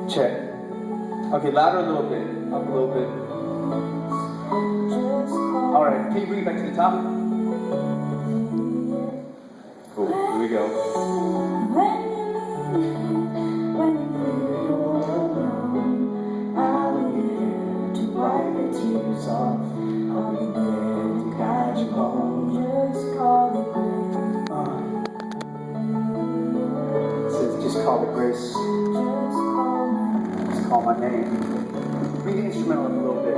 Check. Okay, louder a little bit. Up a little bit. Alright, can you bring it back to the top? Cool, here we go. Just call it Grace. Just call my name. Read the instrumental up a little bit.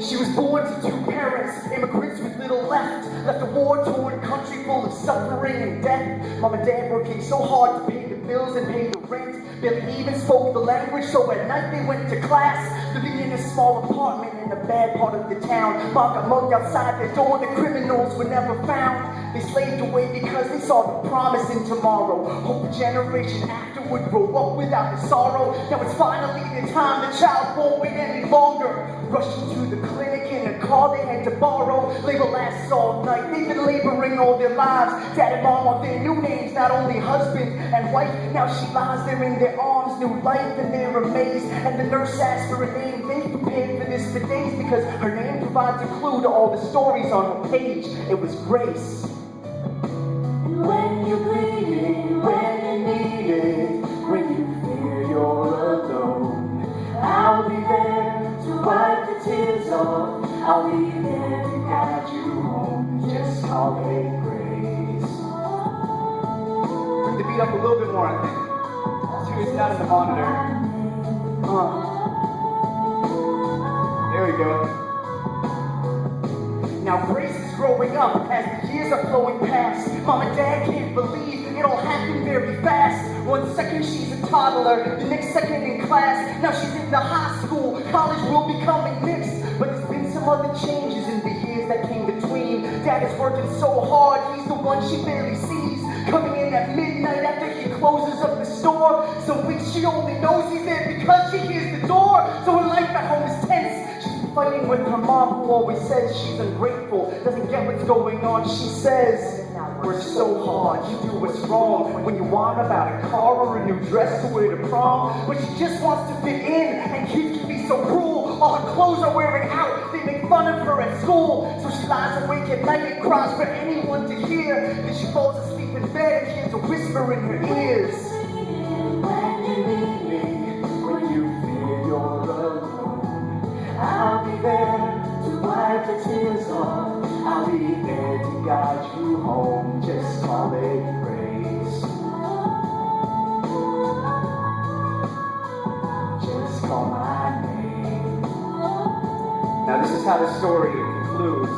She was born to two parents, immigrants with little left a war-torn country full of suffering and death. Mom and dad working so hard to pay the bills and pay the rent. Barely even spoke the language, so at night they went to class, living in a small apartment in a bad part of the town. Mom got mugged outside their door, the criminals were never found. They slaved away because they saw the promise in tomorrow. Hope the generation after would grow up without the sorrow. Now it's finally the time the child won't wait any longer. Rushing to the clinic in a car they had to borrow. Labor lasts all night, they've been laboring all their lives. Dad and mom want their new names, not only husband and wife. Now she lies there in their arms, new life, and they're amazed. And the nurse asked for a name, they prepared for this for days, because her name provides a clue to all the stories on her page. It was Grace. When you're bleeding, when you need it, when you feel you're alone, I'll be there to wipe the tears off. I'll be there to guide you home. Just call it Grace. Bring the beat up a little bit more, I think. See, it's not in the monitor. There we go. Now Grace is growing up as the years are flowing past. Mom and dad can't believe it all happened very fast. 1 second she's a toddler, the next second in class. Now she's in the high school, college will be coming next. But there's been some other changes in the years that came between. Dad is working so hard, he's the one she barely sees. Coming in at midnight after he closes up the store. Some weeks she only knows he's there because she hears the door. So her life at home is tense. Fighting with her mom, who always says she's ungrateful, doesn't get what's going on. She says, "We're so hard, you do what's wrong when you whine about a car or a new dress to wear to prom." But she just wants to fit in, and kids can be so cruel. All her clothes are wearing out, they make fun of her at school. So she lies awake at night and cries for anyone to hear. Then she falls asleep in bed and hears a whisper in her ears. When you need me, when you feel you're alone, I'll be there to wipe the tears off. I'll be there to guide you home. Just call it Grace. Just call my name. Now this is how the story concludes.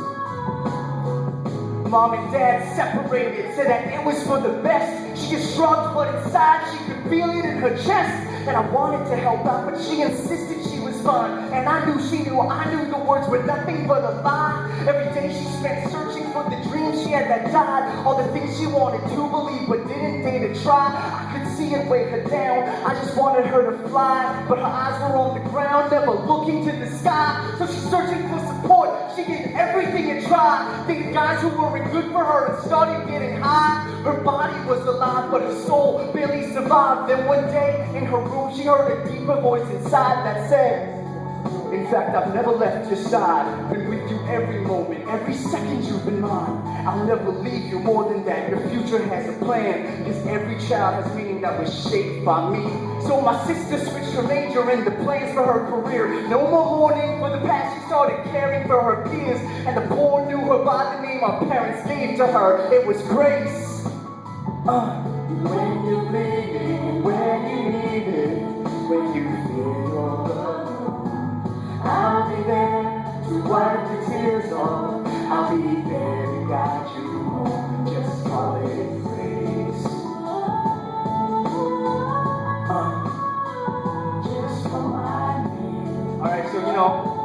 Mom and dad separated, said that it was for the best. She just shrugged, but inside she could feel it in her chest. And I wanted to help out, but she insisted she was fine. And I knew she knew, I knew the words were nothing but a lie. Every day she spent searching for the dreams she had that died. All the things she wanted to believe, but didn't dare to try. I could see it weigh her down, I just wanted her to fly. But her eyes were on the ground, never looking to the sky. So she's searching for support, she did everything and tried. Thinking guys who weren't good for her and started getting high. Her body was alive, but her soul barely survived. Then one day, in her room, she heard a deeper voice inside that said, "In fact, I've never left your side. Been with you every moment, every second you've been mine. I'll never leave you, more than that, your future has a plan. Because every child has meaning that was shaped by me." So my sister switched her major and the plans for her career. No more mourning for the past, she started caring for her peers. And the poor knew her by the name our parents gave to her. It was Grace. When you're bleeding, when you need it, when you feel you're alone, I'll be there to wipe the tears off. I'll be there to guide you home. Just call it Grace. Just call my name. Alright, so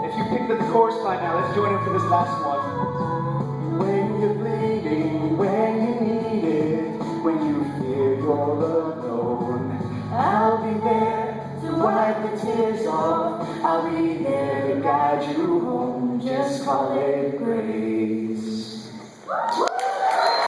if you picked up the chorus line now, let's join in for this last one. When you're bleeding, when you need it, when you feel you're alone, I'll be there to wipe the tears off. I'll be there to guide you home. Just call it Grace.